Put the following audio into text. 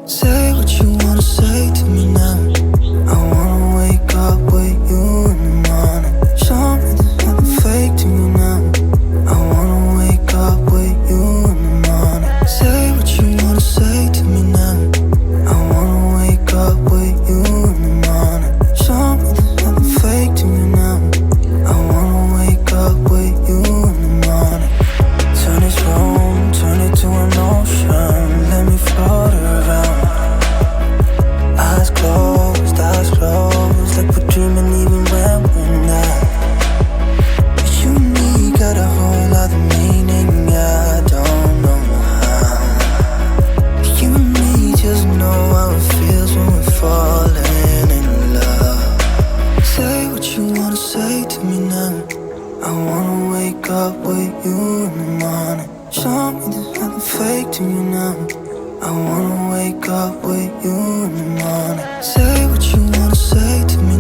Say what you wanna say to me now. I wanna wake up with you in the morning. Show me there's nothing fake to me now. I wanna wake up with you in the morning. Say what you wanna say to me now. I wanna wake up with you in the morning. Show me there's nothing fake to me now. I wanna wake up with you in the morning. Turn this room, turn it to an ocean. Let me float around. Eyes closed, like we're dreaming even when we're not. You and me got a whole other meaning, I don't know how. You and me just know how it feels when we're falling in love. Say what you wanna say to me now. I wanna wake up with you in the morning. Show me there's nothing fake to me now. I wanna wake up with you in the morning. Say what you wanna say to me